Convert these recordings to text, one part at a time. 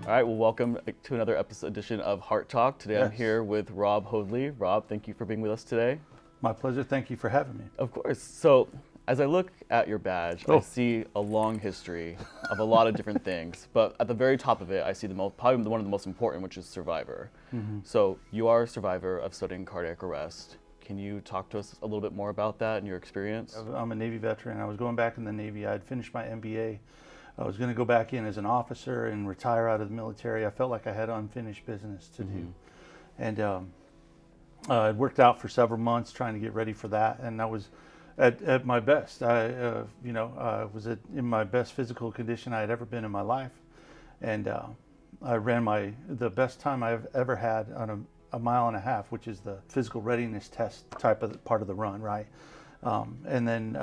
All right, well, welcome to another edition of HeartTalk. Today I'm Yes. here with Rob Hoadley. Rob, thank you for being with us today. My pleasure. Thank you for having me. Of course. So, as I look at your badge, I Oh. see a long history of a lot of different things. But at the very top of it, I see probably one of the most important, which is survivor. So, you are a survivor of sudden cardiac arrest. Can you talk to us a little bit more about that and your experience? I'm a Navy veteran. I was going back in the Navy. I had finished my MBA. I was going to go back in as an officer and retire out of the military. I felt like I had unfinished business to do. And it worked out for several months trying to get ready for that. And I was at my best. I was in my best physical condition I had ever been in my life. And I ran the best time I've ever had on a mile and a half, which is the physical readiness test type of part of the run, right? And then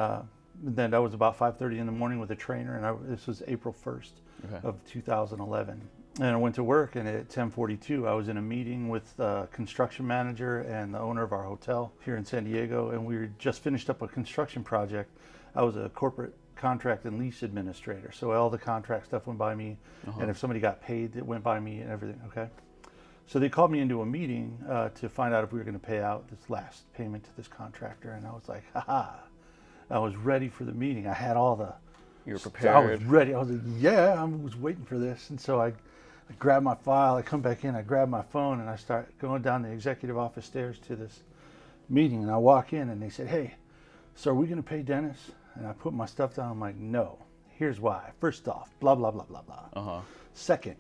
that was about 5:30 in the morning with a trainer, and this was April 1st of 2011. And I went to work, and at 10:42, I was in a meeting with the construction manager and the owner of our hotel here in San Diego, and we had just finished up a construction project. I was a corporate contract and lease administrator, so all the contract stuff went by me, and if somebody got paid, it went by me and everything, okay? So they called me into a meeting to find out if we were going to pay out this last payment to this contractor, and I was like, haha. I was ready for the meeting. I had all the... You were prepared. I was ready. I was like, yeah, I was waiting for this. And so I grabbed my file. I come back in. I grab my phone, and I start going down the executive office stairs to this meeting. And I walk in, and they said, hey, so are we going to pay Dennis? And I put my stuff down. I'm like, no. Here's why. First off, blah, blah, blah, blah, blah. Second,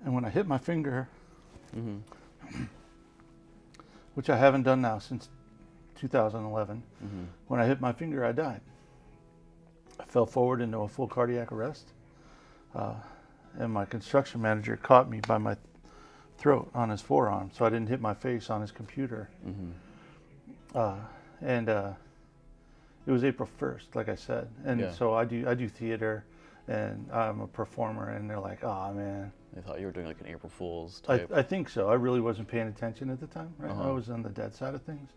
and when I hit my finger, which I haven't done now since 2011, when I hit my finger, I died. I fell forward into a full cardiac arrest, and my construction manager caught me by my throat on his forearm, so I didn't hit my face on his computer. And it was April 1st, like I said, and so I do theater, and I'm a performer, and they're like, oh man. They thought you were doing like an April Fool's type. I think so. I really wasn't paying attention at the time, right? I was on the dead side of things.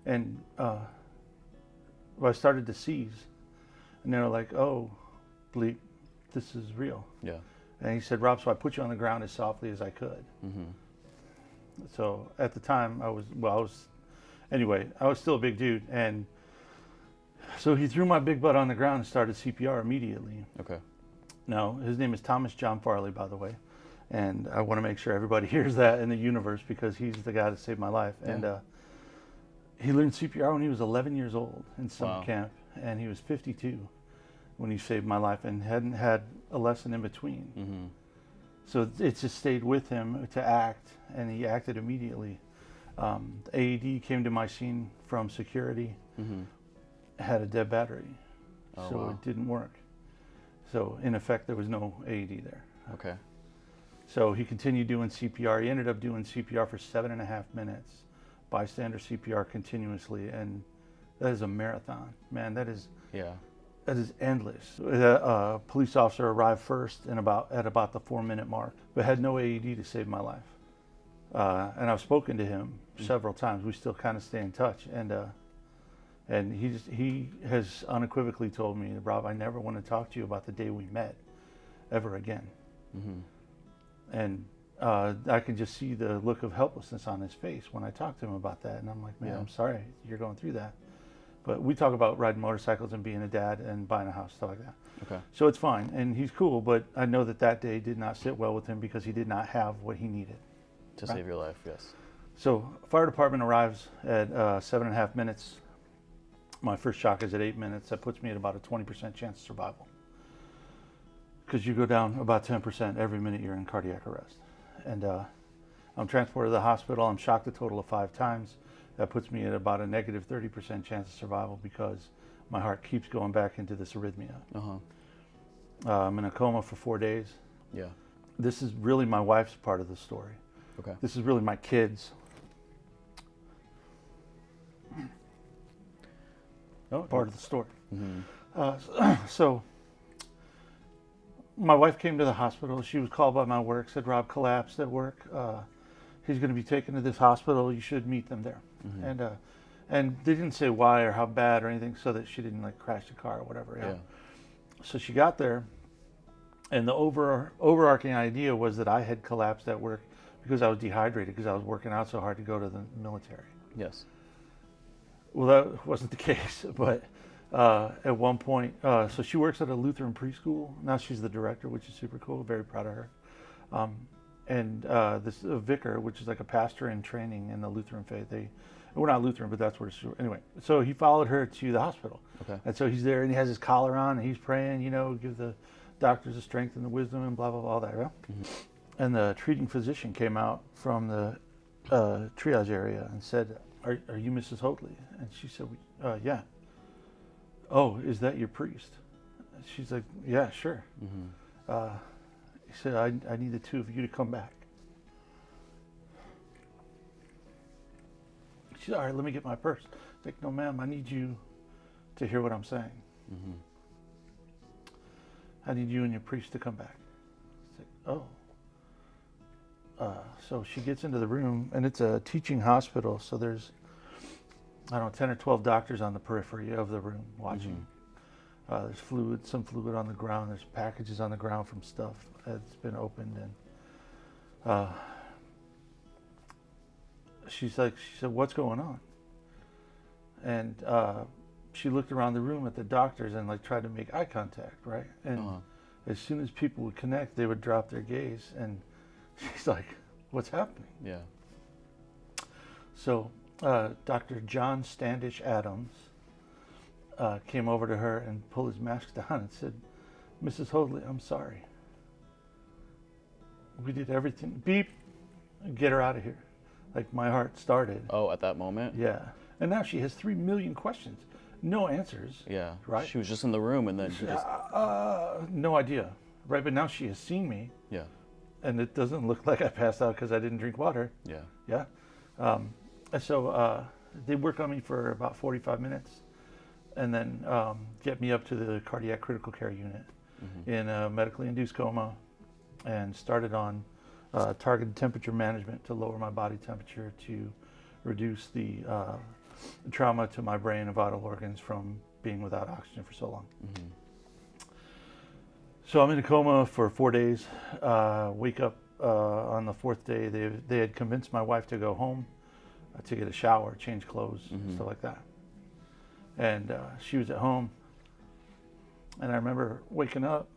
And I started to seize, and they were like, oh, bleep, this is real. Yeah. And he said, Rob, so I put you on the ground as softly as I could. So at the time, I was still a big dude. And so he threw my big butt on the ground and started CPR immediately. Okay. Now, his name is Thomas John Farley, by the way. And I want to make sure everybody hears that in the universe because he's the guy that saved my life. Yeah. And he learned CPR when he was 11 years old in summer camp. And he was 52 when he saved my life and hadn't had a lesson in between. So it just stayed with him to act, and he acted immediately. The AED came to my scene from security, had a dead battery, so it didn't work. So in effect, there was no AED there. Okay. So he continued doing CPR. He ended up doing CPR for 7.5 minutes, bystander CPR continuously, and that is a marathon, man. That is endless. A police officer arrived first and at about the 4-minute mark, but had no AED to save my life. And I've spoken to him several times. We still kind of stay in touch, and he has unequivocally told me, Rob, I never want to talk to you about the day we met ever again. And I can just see the look of helplessness on his face when I talk to him about that. And I'm like, man, I'm sorry you're going through that. But we talk about riding motorcycles and being a dad and buying a house, stuff like that. Okay. So it's fine, and he's cool, but I know that day did not sit well with him because he did not have what he needed. To save your life, yes. So fire department arrives at 7.5 minutes. My first shock is at 8 minutes. That puts me at about a 20% chance of survival. Because you go down about 10% every minute you're in cardiac arrest. And I'm transported to the hospital. I'm shocked a total of 5 times. That puts me at about a negative 30% chance of survival because my heart keeps going back into this arrhythmia. I'm in a coma for 4 days. Yeah. This is really my wife's part of the story. Okay. This is really my kids. Part of the story. So my wife came to the hospital. She was called by my work, said Rob collapsed at work. He's going to be taken to this hospital. You should meet them there. And And they didn't say why or how bad or anything, so that she didn't like crash the car or whatever. Yeah. So she got there, and the overarching idea was that I had collapsed at work because I was dehydrated because I was working out so hard to go to the military. Yes. Well, that wasn't the case, but at one point, so she works at a Lutheran preschool. Now she's the director, which is super cool. Very proud of her. And this vicar, which is like a pastor in training in the Lutheran faith, we're not Lutheran, but that's where it's, anyway. So he followed her to the hospital. Okay. And so he's there and he has his collar on and he's praying, give the doctors the strength and the wisdom and blah, blah, blah, all that, right? Mm-hmm. And the treating physician came out from the triage area and said, are you Mrs. Hoadley? And she said, yeah. Oh, is that your priest? She's like, yeah, sure. Mm-hmm. He said, I need the two of you to come back. She said, all right, let me get my purse. Like, no, ma'am, I need you to hear what I'm saying. Mm-hmm. I need you and your priest to come back. Like, oh. So she gets into the room, and it's a teaching hospital, so there's, 10 or 12 doctors on the periphery of the room watching. Mm-hmm. There's some fluid on the ground. There's packages on the ground from stuff that's been opened. And she said, what's going on? And she looked around the room at the doctors and like tried to make eye contact, right? And as soon as people would connect, they would drop their gaze. And she's like, what's happening? Yeah. So Dr. John Standish Adams came over to her and pulled his mask down and said, Mrs. Hoadley, I'm sorry. We did everything. Beep. Get her out of here. Like my heart started. Oh, at that moment? Yeah. And now she has 3 million questions. No answers. Yeah. Right? She was just in the room and then she just... no idea. Right, but now she has seen me. Yeah. And it doesn't look like I passed out because I didn't drink water. Yeah. Yeah. And so they work on me for about 45 minutes and then get me up to the cardiac critical care unit in a medically induced coma and started on targeted temperature management to lower my body temperature to reduce the trauma to my brain and vital organs from being without oxygen for so long. Mm-hmm. So I'm in a coma for 4 days. Wake up on the 4th day. They had convinced my wife to go home to get a shower, change clothes, stuff like that. And she was at home. And I remember waking up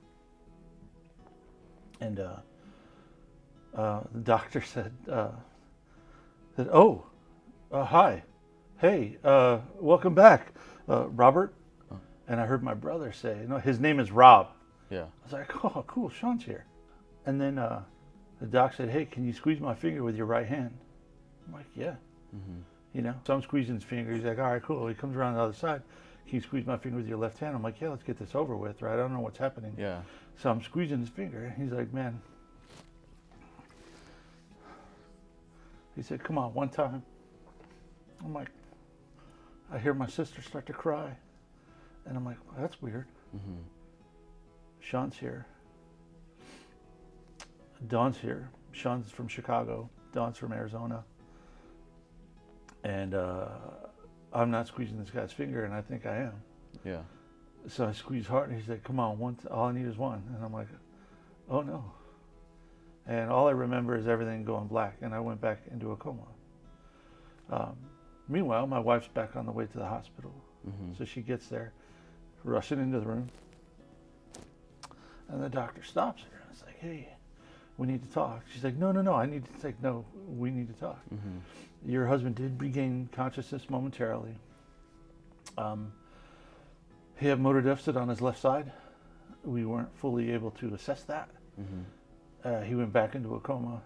and the doctor said, oh, hi, hey, welcome back, Robert. And I heard my brother say, no, his name is Rob. Yeah. I was like, oh, cool, Sean's here. And then the doc said, hey, can you squeeze my finger with your right hand? I'm like, yeah. Mm-hmm. So I'm squeezing his finger. He's like, all right, cool. He comes around the other side. Can you squeeze my finger with your left hand? I'm like, yeah, let's get this over with, right? I don't know what's happening. Yeah. So I'm squeezing his finger. He's like, man. He said, come on, one time. I'm like, I hear my sister start to cry. And I'm like, well, that's weird. Mm-hmm. Sean's here. Dawn's here. Sean's from Chicago. Dawn's from Arizona. And I'm not squeezing this guy's finger, and I think I am. Yeah. So I squeeze hard, and he said, come on, all I need is one. And I'm like, oh no. And all I remember is everything going black, and I went back into a coma. Meanwhile, my wife's back on the way to the hospital. Mm-hmm. So she gets there, rushing into the room. And the doctor stops her. It's like, hey, we need to talk. She's like, no, I need to take, no, we need to talk. Mm-hmm. Your husband did regain consciousness momentarily. He had motor deficit on his left side. We weren't fully able to assess that. Mm-hmm. He went back into a coma.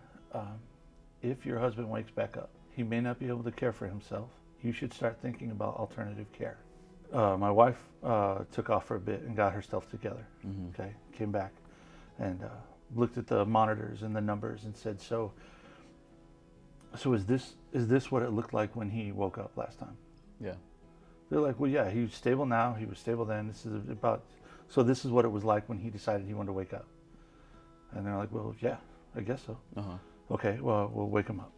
If your husband wakes back up, he may not be able to care for himself. You should start thinking about alternative care. My wife took off for a bit and got herself together. Mm-hmm. Okay, came back and looked at the monitors and the numbers and said, "So is this what it looked like when he woke up last time?" Yeah. They're like, "Well, yeah, he's stable now. He was stable then. This is what it was like when he decided he wanted to wake up." And they're like, "Well, yeah, I guess so." Uh-huh. Okay, well, we'll wake him up.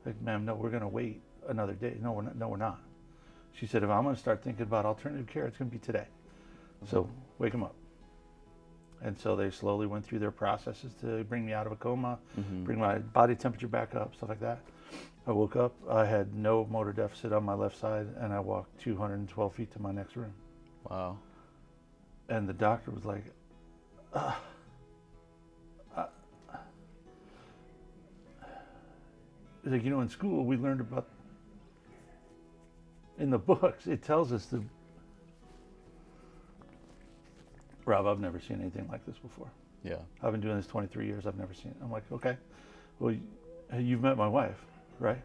Like, ma'am, no, we're gonna wait another day. No, we're not. She said, if I'm going to start thinking about alternative care, it's going to be today. So wake him up. And so they slowly went through their processes to bring me out of a coma, bring my body temperature back up, stuff like that. I woke up, I had no motor deficit on my left side, and I walked 212 feet to my next room. Wow. And the doctor was like, he's like, in school we learned about, in the books, it tells us to, Rob, I've never seen anything like this before. Yeah. I've been doing this 23 years, I've never seen it. I'm like, okay, well, you've met my wife, right?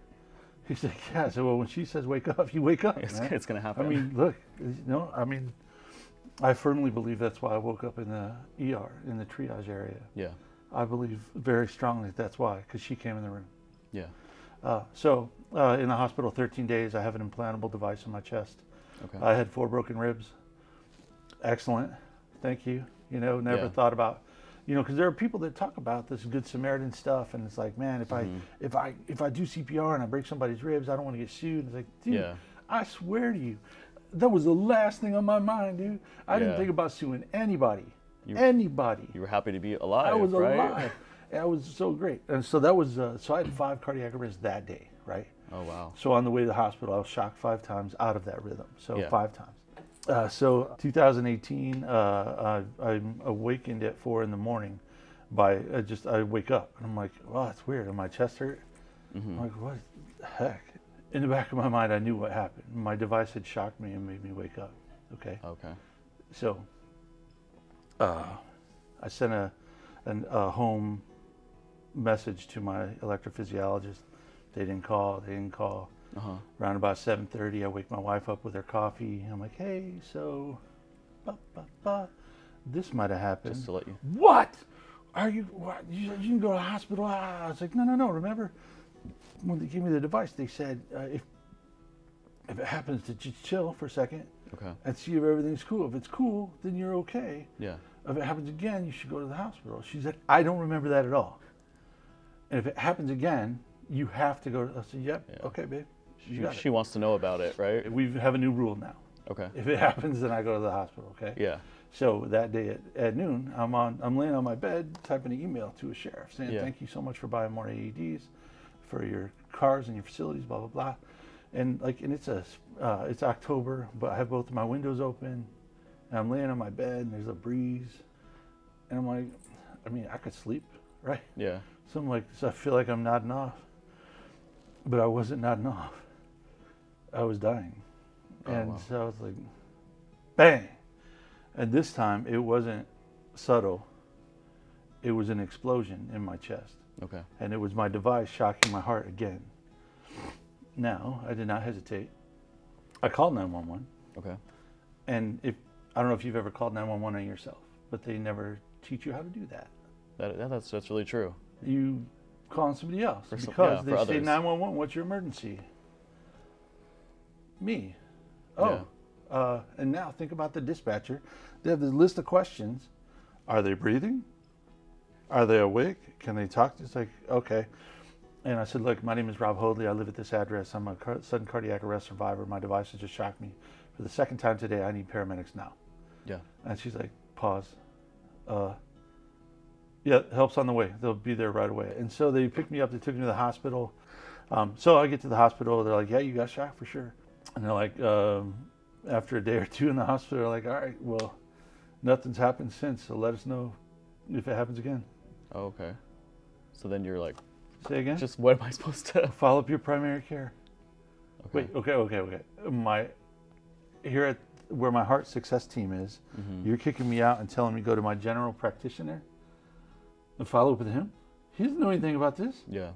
He's like, yeah. So well, when she says wake up, you wake up. It's going to happen. I mean, look, I firmly believe that's why I woke up in the ER, in the triage area. Yeah. I believe very strongly that's why, because she came in the room. Yeah. So in the hospital 13 days, I have an implantable device in my chest. Okay. I had 4 broken ribs. Excellent. Thank you. Never thought about, because there are people that talk about this Good Samaritan stuff, and it's like, man, if I do CPR and I break somebody's ribs, I don't want to get sued. It's like, dude, I swear to you, that was the last thing on my mind, dude. I didn't think about suing anybody. Anybody. You were happy to be alive, I was right? alive. That was so great. And so that was, so I had 5 cardiac arrests that day, right? Oh, wow. So on the way to the hospital, I was shocked 5 times out of that rhythm. So 5 times. So 2018, I'm awakened at 4 in the morning by I wake up and I'm like, wow, that's weird. And my chest hurt. I'm like, what the heck? In the back of my mind, I knew what happened. My device had shocked me and made me wake up. Okay. So I sent a home message to my electrophysiologist. They didn't call. Around about 7:30, I wake my wife up with her coffee. I'm like, hey, so this might have happened. Just to let you. What? You can go to the hospital? I was like, no. Remember when they gave me the device, they said if it happens, to just chill for a second and see if everything's cool. If it's cool, then you're okay. Yeah. If it happens again, you should go to the hospital. She said, I don't remember that at all. And if it happens again, you have to go. I said, yep, okay, babe. She wants to know about it, right? We have a new rule now. Okay. If it happens, then I go to the hospital, okay? Yeah. So that day at noon, I'm laying on my bed typing an email to a sheriff saying, thank you so much for buying more AEDs for your cars and your facilities, blah, blah, blah. And it's October, but I have both of my windows open, and I'm laying on my bed, and there's a breeze, and I'm like, I could sleep, right? Yeah. So I feel like I'm nodding off, but I wasn't nodding off. I was dying. So I was like, bang. And this time it wasn't subtle. It was an explosion in my chest. Okay. And it was my device shocking my heart again. Now, I did not hesitate. I called 911. Okay. And I don't know if you've ever called 911 on yourself, but they never teach you how to do that. That's really true. You call on somebody else because they say 911, what's your emergency? Me. And now think about the dispatcher. They have this list of questions. Are they breathing? Are they awake? Can they talk? It's like, okay. And I said, look, my name is Rob Hoadley. I live at this address. I'm a sudden cardiac arrest survivor. My device has just shocked me. For the second time today, I need paramedics now. Yeah. And she's like, pause. Yeah, help's on the way. They'll be there right away. And so they picked me up. They took me to the hospital. So I get to the hospital. They're like, yeah, you got shot for sure. And they're like, after a day or two in the hospital, they're like, all right, well, nothing's happened since, so let us know if it happens again. Oh, okay. So then you're like, say again? Just what am I supposed to? Follow up your primary care. Okay. Wait, okay. Here at where my heart success team is, you're kicking me out and telling me to go to my general practitioner and follow up with him? He doesn't know anything about this. Yeah.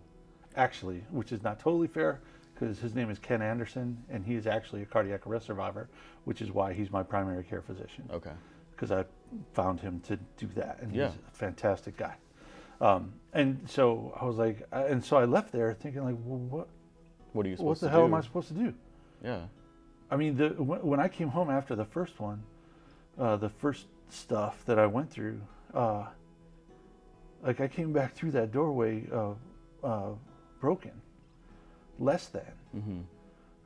Actually, which is not totally fair, because his name is Ken Anderson, and he is actually a cardiac arrest survivor, which is why he's my primary care physician. Okay. Because I found him to do that, and he's a fantastic guy. And so I was like, and so I left there thinking like, well, what are you supposed to do? What the hell am I supposed to do? Yeah. I mean, when I came home after the first one, the first stuff that I went through, like I came back through that doorway broken. less than,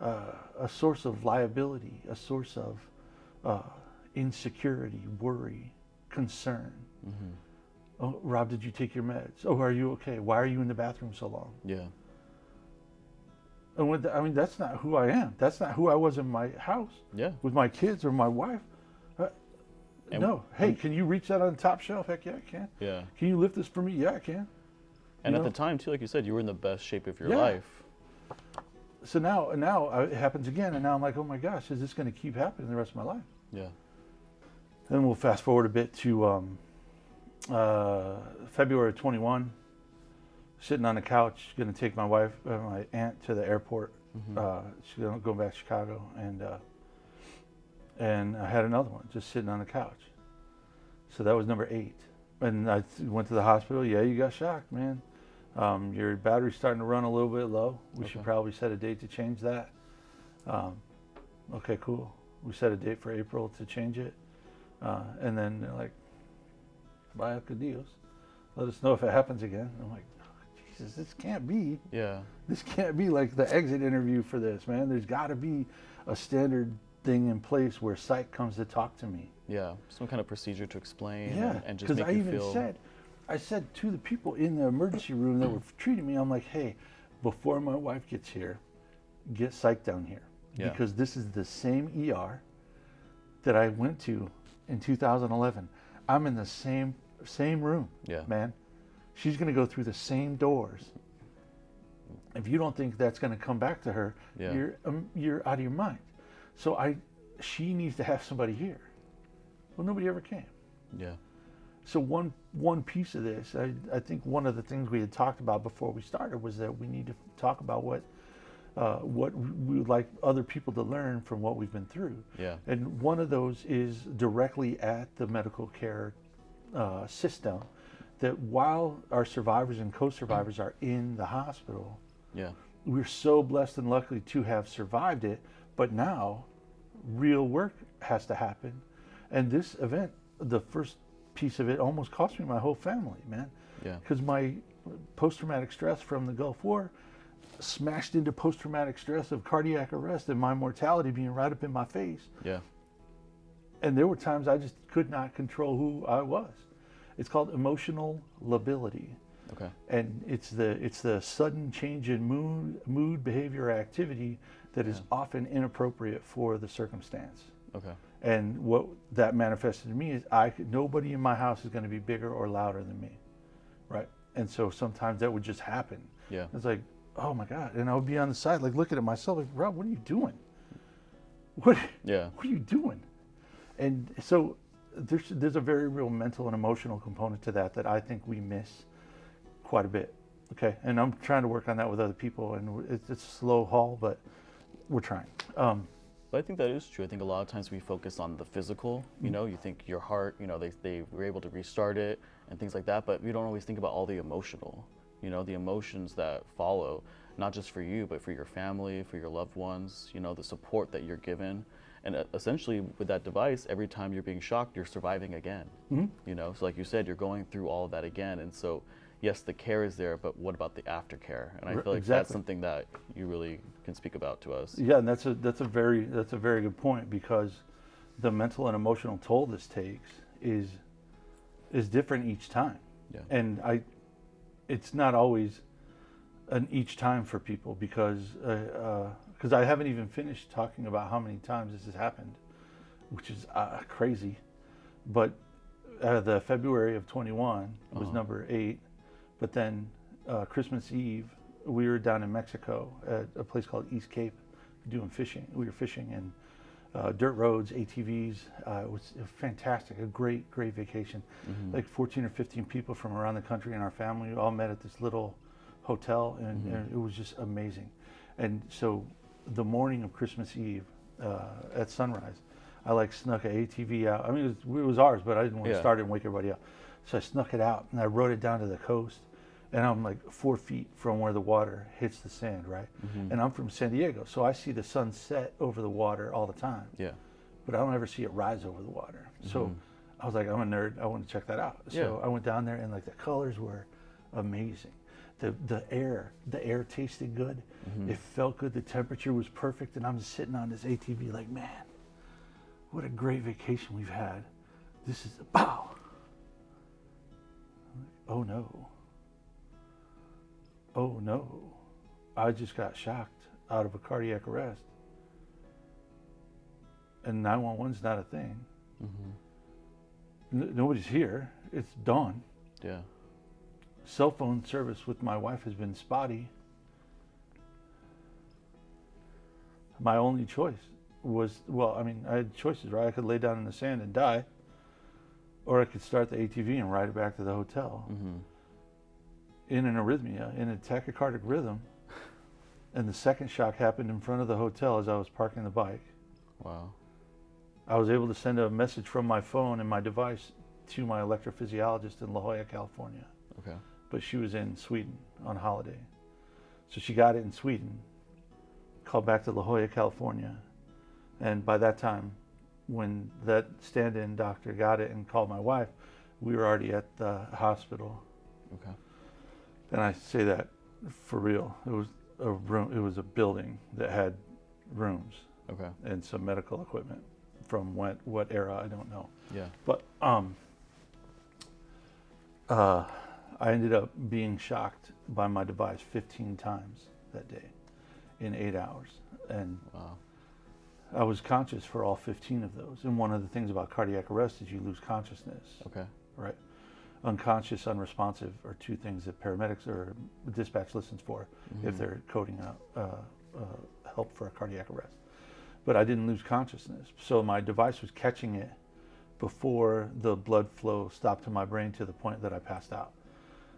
a source of liability, a source of insecurity, worry, concern. Oh, Rob, did you take your meds? Oh, are you okay? Why are you in the bathroom so long? Yeah. And I mean, that's not who I am. That's not who I was in my house. Yeah. With my kids or my wife. No. Hey, can you reach that on the top shelf? Heck yeah, I can. Yeah. Can you lift this for me? Yeah, I can. And at the time too, like you said, you were in the best shape of your life. So now it happens again, and now I'm like, oh my gosh, is this going to keep happening the rest of my life? Yeah. Then we'll fast forward a bit to February of 21. Sitting on the couch, going to take my wife, my aunt to the airport. She's going to go back to Chicago, and I had another one just sitting on the couch. So that was number 8. And I went to the hospital. Yeah, you got shocked, man. Your battery's starting to run a little bit low. We should probably set a date to change that. Okay, cool. We set a date for April to change it. And then they're like, vaya con Dios. Let us know if it happens again. I'm like, Jesus, this can't be. Yeah. This can't be like the exit interview for this, man. There's got to be a standard thing in place where psych comes to talk to me. Yeah, some kind of procedure to explain and just because make I you even feel. I said to the people in the emergency room that were treating me, I'm like, hey, before my wife gets here, get psych down here. Yeah. Because this is the same ER that I went to in 2011. I'm in the same room, man. She's going to go through the same doors. If you don't think that's going to come back to her, you're out of your mind. So she needs to have somebody here. Well, nobody ever came. Yeah. So one piece of this, I think one of the things we had talked about before we started was that we need to talk about what we would like other people to learn from what we've been through. Yeah. And one of those is directly at the medical care system, that while our survivors and co-survivors are in the hospital, we're so blessed and lucky to have survived it, but now real work has to happen. And this event, the first piece of it, almost cost me my whole family, man. Yeah. Because my post-traumatic stress from the Gulf War smashed into post-traumatic stress of cardiac arrest and my mortality being right up in my face. Yeah. And there were times I just could not control who I was. It's called emotional lability. Okay. And it's the sudden change in mood, behavior, or activity that is often inappropriate for the circumstance. Okay. And what that manifested to me is nobody in my house is going to be bigger or louder than me, right? And so sometimes that would just happen. Yeah. It's like, oh my God. And I would be on the side, like looking at myself, like, Rob, what are you doing? What are you doing? And so there's a very real mental and emotional component to that I think we miss quite a bit. Okay. And I'm trying to work on that with other people, and it's a slow haul, but we're trying. But I think that is true. I think a lot of times we focus on the physical, you think your heart, they were able to restart it and things like that, but we don't always think about all the emotional, the emotions that follow, not just for you, but for your family, for your loved ones, the support that you're given. And essentially with that device, every time you're being shocked, you're surviving again, so like you said, you're going through all of that again. And so, yes, the care is there, but what about the aftercare? And I feel like that's something that you really can speak about to us. Yeah, and that's a very good point, because the mental and emotional toll this takes is different each time. Yeah. And it's not always an each time for people, because I haven't even finished talking about how many times this has happened, which is crazy. But the February of 21 was number 8. But then Christmas Eve, we were down in Mexico at a place called East Cape doing fishing. We were fishing in dirt roads, ATVs. It was fantastic, a great vacation. Like 14 or 15 people from around the country and our family all met at this little hotel, and it was just amazing. And so the morning of Christmas Eve at sunrise, I snuck an ATV out. I mean, it was ours, but I didn't want to start it and wake everybody up. So I snuck it out and I rode it down to the coast, and I'm like 4 feet from where the water hits the sand, right? And I'm from San Diego, so I see the sun set over the water all the time. Yeah. But I don't ever see it rise over the water. So I was like, I'm a nerd, I want to check that out. So I went down there, and the colors were amazing. The air tasted good. It felt good. The temperature was perfect, and I'm just sitting on this ATV like, man, what a great vacation we've had. This is pow. Oh no. Oh no. I just got shocked out of a cardiac arrest. And 911's not a thing. Nobody's here. It's dawn. Yeah. Cell phone service with my wife has been spotty. My only choice was, well, I mean, I had choices, right? I could lay down in the sand and die, or I could start the ATV and ride it back to the hotel in an arrhythmia, in a tachycardic rhythm. And the second shock happened in front of the hotel as I was parking the bike. Wow. I was able to send a message from my phone and my device to my electrophysiologist in La Jolla, California. Okay. But she was in Sweden on holiday. So she got it in Sweden, called back to La Jolla, California. And by that time, when that stand-in doctor got it and called my wife, we were already at the hospital. Okay. And I say that for real. It was a room. It was a building that had rooms. Okay. And some medical equipment from what era, I don't know. Yeah. But I ended up being shocked by my device 15 times that day in 8 hours. And wow. I was conscious for all 15 of those. And one of the things about cardiac arrest is you lose consciousness. Okay. Right? Unconscious, unresponsive are two things that paramedics or dispatch listens for if they're coding out help for a cardiac arrest. But I didn't lose consciousness. So my device was catching it before the blood flow stopped to my brain to the point that I passed out.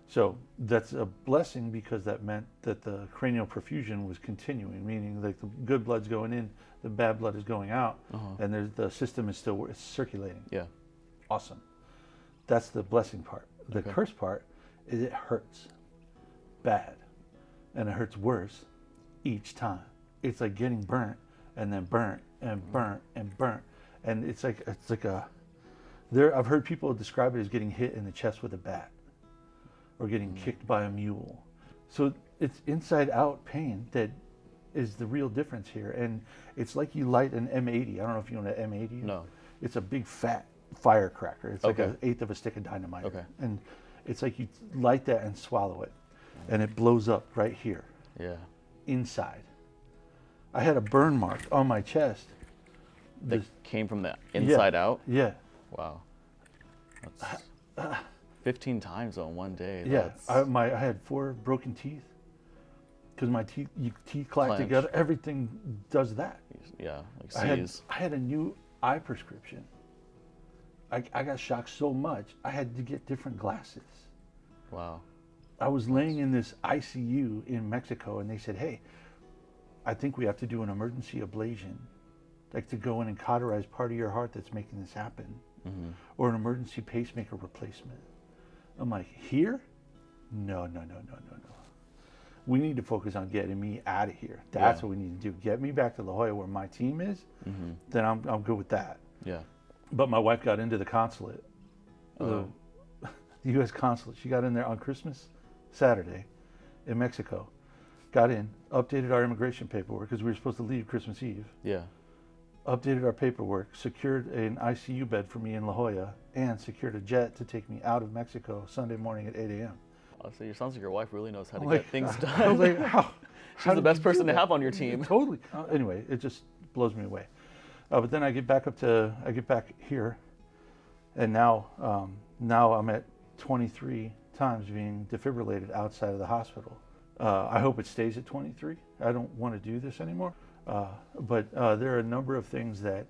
So that's a blessing because that meant that the cranial perfusion was continuing, meaning like the good blood's going in, the bad blood is going out, and the system is still circulating. Yeah. Awesome. That's the blessing part. The curse part is it hurts bad, and it hurts worse each time. It's like getting burnt and then burnt and burnt and burnt, and it's like a. I've heard people describe it as getting hit in the chest with a bat, or getting kicked by a mule. So it's inside out pain that is the real difference here. And it's like you light an M80. I don't know if you know what an M80 is. No. It's a big fat firecracker. It's like Okay. an eighth of a stick of dynamite. Okay. And it's like you light that and swallow it. And it blows up right here. Yeah. Inside. I had a burn mark on my chest. That came from the inside out? Yeah. Wow. That's 15 times on one day. Yeah, That's... I had 4 broken teeth because my teeth clack Clench. together. Everything does that. Yeah, like I had a new eye prescription. I got shocked so much I had to get different glasses. Wow. I was laying in this ICU in Mexico, and they said, "Hey, I think we have to do an emergency ablation, like to go in and cauterize part of your heart that's making this happen, or an emergency pacemaker replacement." I'm like, here? No. We need to focus on getting me out of here. That's what we need to do. Get me back to La Jolla where my team is, then I'm good with that. Yeah. But my wife got into the consulate, the U.S. consulate. She got in there on Christmas, Saturday, in Mexico. Got in, updated our immigration paperwork because we were supposed to leave Christmas Eve. Yeah. Updated our paperwork, secured an ICU bed for me in La Jolla, and secured a jet to take me out of Mexico Sunday morning at 8 a.m. So it sounds like your wife really knows how to I'm get like, things done. I was like, how She's the did best you do person to that? have on your team. Totally. Anyway, it just blows me away. But then I get back here, and now I'm at 23 times being defibrillated outside of the hospital. I hope it stays at 23. I don't want to do this anymore. But there are a number of things that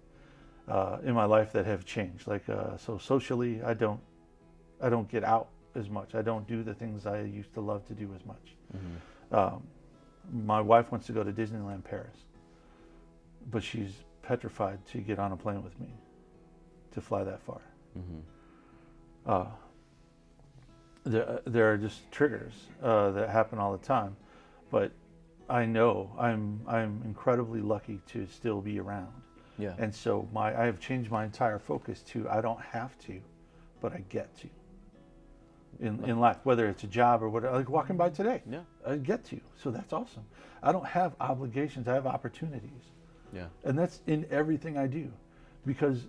in my life that have changed. Like so socially, I don't get out as much. I don't do the things I used to love to do as much. My wife wants to go to Disneyland Paris, but she's petrified to get on a plane with me to fly that far. There are just triggers that happen all the time, but I know I'm incredibly lucky to still be around. Yeah. And so I have changed my entire focus to I don't have to, but I get to. in life, whether it's a job or whatever. Like walking by today, Yeah. I get to. So that's awesome. I don't have obligations. I have opportunities. Yeah. And that's in everything I do, because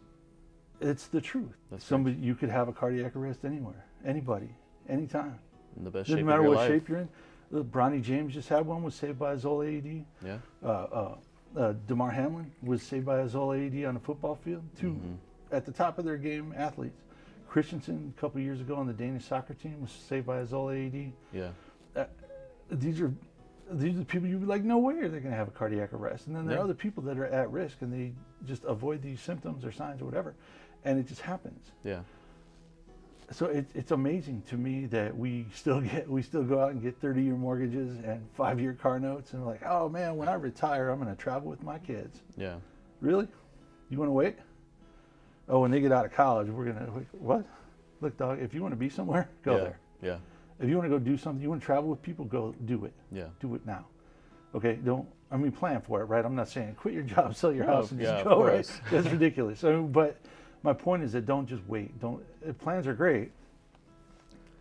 it's the truth. Somebody, you could have a cardiac arrest anywhere, anybody, anytime. In the best Doesn't shape matter of your what life. shape you're in. Bronny James just had one, was saved by his old AED. Yeah. DeMar Hamlin was saved by his old AED on a football field. Two at the top of their game athletes. Christensen, a couple years ago on the Danish soccer team, was saved by his old AED. Yeah. These are the people you'd be like, no way are they going to have a cardiac arrest. And then there are other people that are at risk and they just avoid these symptoms or signs or whatever, and it just happens. Yeah. So it's amazing to me that we still go out and get 30-year mortgages and 5-year car notes, and we're like, oh man, when I retire, I'm going to travel with my kids. Yeah. Really? You want to wait? Oh, when they get out of college, we're going to, what? Look, dog, if you want to be somewhere, go there. Yeah. If you want to go do something, you want to travel with people, go do it. Yeah. Do it now. Okay, plan for it, right? I'm not saying quit your job, sell your house, and just of go, right? course. That's ridiculous. But my point is that don't just wait. Plans are great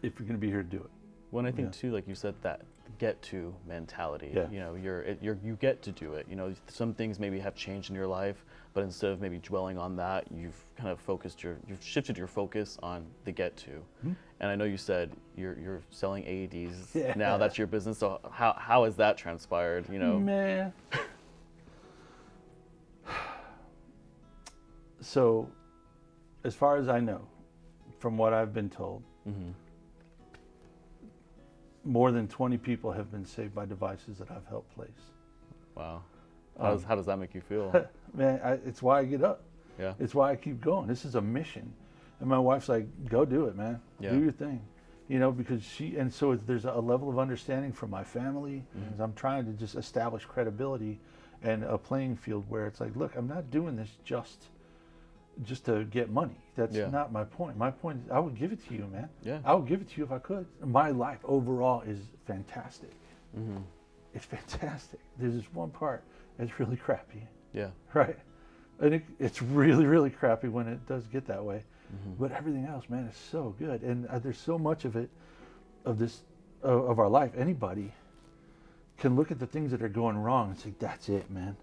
if you're going to be here to do it. When I think too, like you said, that get to mentality. Yeah. You know, you get to do it. You know, some things maybe have changed in your life, but instead of maybe dwelling on that, you've kind of you've shifted your focus on the get to. Mm-hmm. And I know you said you're selling AEDs now. That's your business. So how has that transpired? You know, man. So, as far as I know, from what I've been told, more than 20 people have been saved by devices that I've helped place. Wow. How does that make you feel? Man, it's why I get up. Yeah. It's why I keep going. This is a mission. And my wife's like, go do it, man. Yeah. Do your thing. You know, because there's a level of understanding from my family. And I'm trying to just establish credibility and a playing field where it's like, look, I'm not doing this just to get money. That's not my point. My point is I would give it to you, man. Yeah. I would give it to you if I could. My life overall is fantastic. Mm-hmm. It's fantastic. There's this one part that's really crappy. Yeah. Right? And it's really, really crappy when it does get that way. Mm-hmm. But everything else, man, is so good. And there's so much of it, of our life. Anybody can look at the things that are going wrong and say, that's it, man.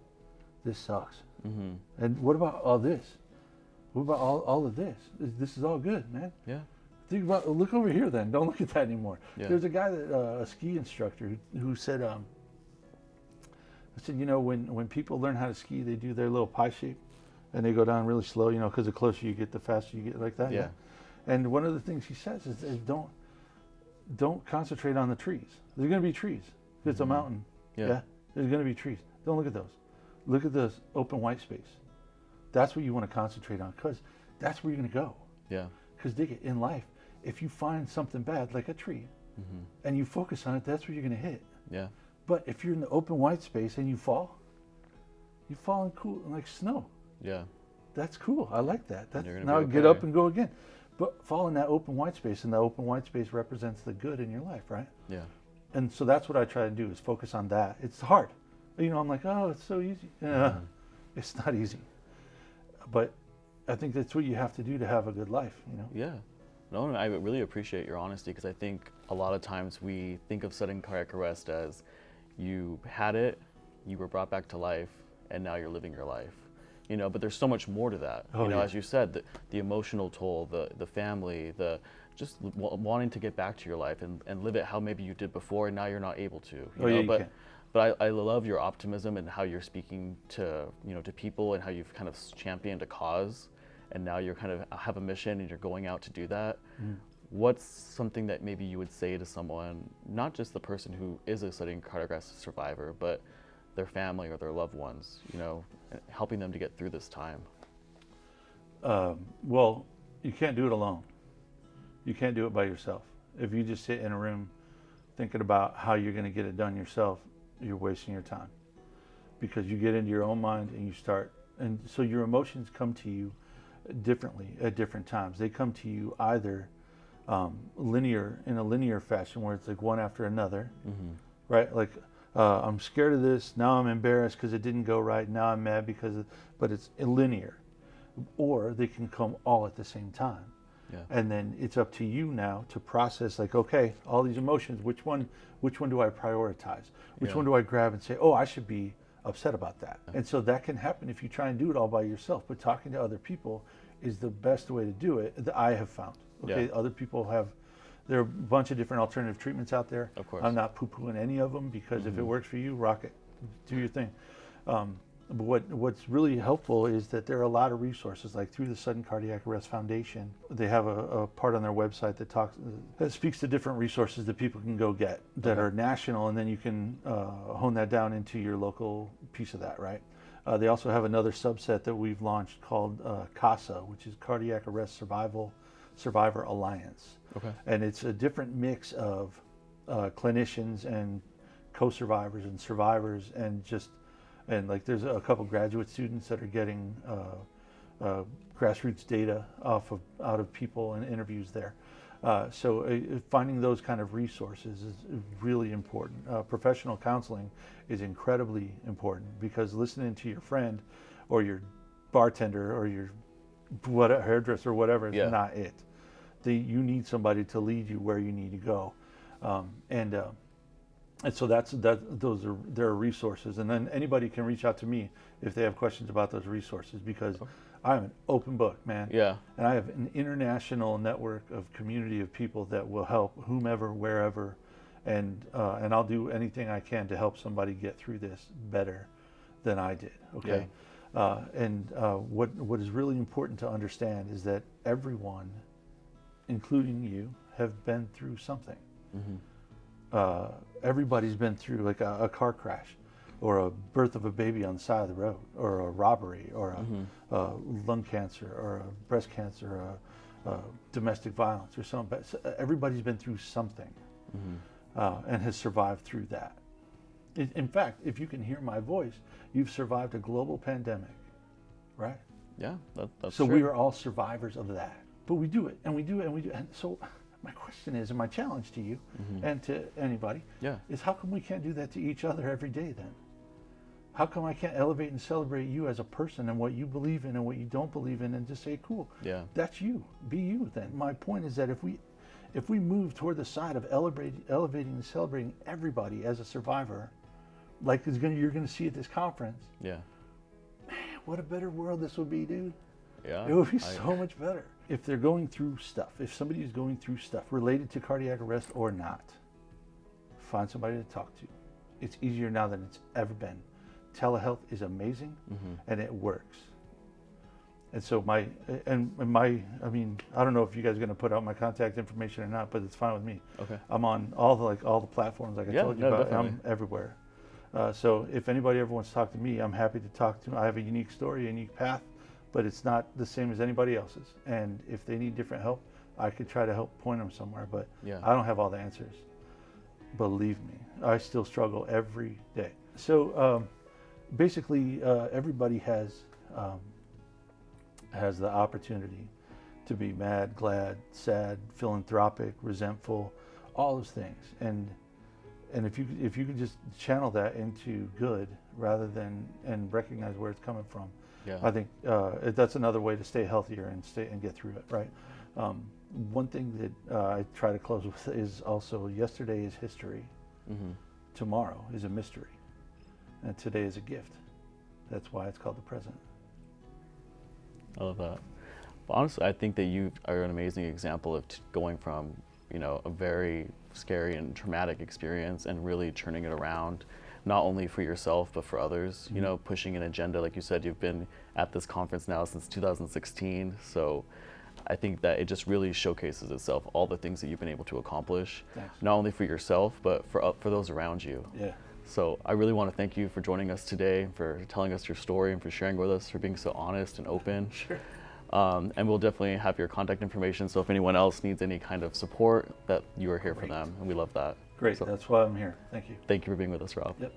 This sucks. Mm-hmm. And what about all this? What about all of this? This is all good, man. Yeah. Look over here then. Don't look at that anymore. Yeah. There's a guy, a ski instructor, who said, you know, when people learn how to ski, they do their little pie shape and they go down really slow, you know, because the closer you get, the faster you get, like that. Yeah. And one of the things he says is don't concentrate on the trees. There's going to be trees. It's a mountain. Yeah. There's going to be trees. Don't look at those. Look at this open white space. That's what you want to concentrate on, because that's where you're going to go. Yeah. Because dig it, in life, if you find something bad, like a tree, and you focus on it, that's where you're going to hit. Yeah. But if you're in the open white space and you fall in cool like snow. Yeah. That's cool. I like that. That's now okay. Get up and go again. But fall in that open white space, and the open white space represents the good in your life, right? Yeah. And so that's what I try to do, is focus on that. It's hard. You know, I'm like, oh, it's so easy. It's not easy. But I think that's what you have to do to have a good life, you know? Yeah. No, I really appreciate your honesty, because I think a lot of times we think of sudden cardiac arrest as you had it, you were brought back to life, and now you're living your life. You know, but there's so much more to that. Oh, you know, as you said, the emotional toll, the family, the just wanting to get back to your life and live it how maybe you did before, and now you're not able to. You know? But I love your optimism and how you're speaking to people, and how you've kind of championed a cause, and now you're kind of have a mission and you're going out to do that. What's something that maybe you would say to someone, not just the person who is a sudden cardiac arrest survivor, but their family or their loved ones, you know, helping them to get through this time? Well, you can't do it alone. You can't do it by yourself. If you just sit in a room thinking about how you're going to get it done yourself, you're wasting your time, because you get into your own mind and you start, and so your emotions come to you differently at different times. They come to you either in a linear fashion, where it's like one after another, right? Like, I'm scared of this, now I'm embarrassed because it didn't go right, now I'm mad but it's linear. Or they can come all at the same time. Yeah. And then it's up to you now to process, like, okay, all these emotions, which one do I prioritize? Which one do I grab and say, oh, I should be upset about that? And so that can happen if you try and do it all by yourself, but talking to other people is the best way to do it that I have found. Okay, other people have, there are a bunch of different alternative treatments out there. Of course. I'm not poo-pooing any of them, because if it works for you, rock it, do your thing. But what's really helpful is that there are a lot of resources, like through the Sudden Cardiac Arrest Foundation. They have a part on their website that speaks to different resources that people can go get that are national, and then you can hone that down into your local piece of that, right? They also have another subset that we've launched called CASA, which is Cardiac Arrest Survivor Alliance. Okay. And it's a different mix of clinicians and co-survivors and survivors, and like there's a couple graduate students that are getting grassroots data out of people and interviews there. So finding those kind of resources is really important. Professional counseling is incredibly important, because listening to your friend or your bartender or your hairdresser or whatever is not it. You need somebody to lead you where you need to go, and so there are resources, and then anybody can reach out to me if they have questions about those resources, because I'm an open book, man. Yeah. And I have an international network of community of people that will help whomever, wherever, and I'll do anything I can to help somebody get through this better than I did. Okay. Yeah. What is really important to understand is that everyone, including you, have been through something. Everybody's been through like a car crash, or a birth of a baby on the side of the road, or a robbery, or a lung cancer, or a breast cancer, or domestic violence, or something. Everybody's been through something and has survived through that. In fact, if you can hear my voice, you've survived a global pandemic, right? Yeah, that's so true. we are all survivors of that. But we do it, and we do it, and we do it. And so my question is, and my challenge to you and to anybody is, how come we can't do that to each other every day then? How come I can't elevate and celebrate you as a person and what you believe in and what you don't believe in, and just say, cool, that's you, be you then? My point is that if we move toward the side of elevating and celebrating everybody as a survivor, like you're going to see at this conference, man, what a better world this would be, dude. Yeah, it would be so much better. If they're going through stuff, if somebody is going through stuff related to cardiac arrest or not, find somebody to talk to. It's easier now than it's ever been. Telehealth is amazing, and it works. And so I mean, I don't know if you guys are going to put out my contact information or not, but it's fine with me. Okay. I'm on all the platforms, like I told you about. Definitely. I'm everywhere. So if anybody ever wants to talk to me, I'm happy to talk to them. I have a unique story, a unique path, but it's not the same as anybody else's. And if they need different help, I could try to help point them somewhere, but I don't have all the answers. Believe me, I still struggle every day. So basically, everybody has the opportunity to be mad, glad, sad, philanthropic, resentful, all those things. And if you could just channel that into good rather than, and recognize where it's coming from, I think that's another way to stay healthier and get through it, right? One thing that I try to close with is also, yesterday is history, tomorrow is a mystery, and today is a gift. That's why it's called the present. I love that. But honestly, I think that you are an amazing example of going from, a very scary and traumatic experience and really turning it around, not only for yourself, but for others, pushing an agenda. Like you said, you've been at this conference now since 2016. So I think that it just really showcases itself, all the things that you've been able to accomplish, not only for yourself, but for those around you. Yeah. So I really want to thank you for joining us today, for telling us your story, and for sharing with us, for being so honest and open. Sure. And we'll definitely have your contact information, so if anyone else needs any kind of support, that you are here for them, and we love that. Great, so, that's why I'm here. Thank you. Thank you for being with us, Rob. Yep.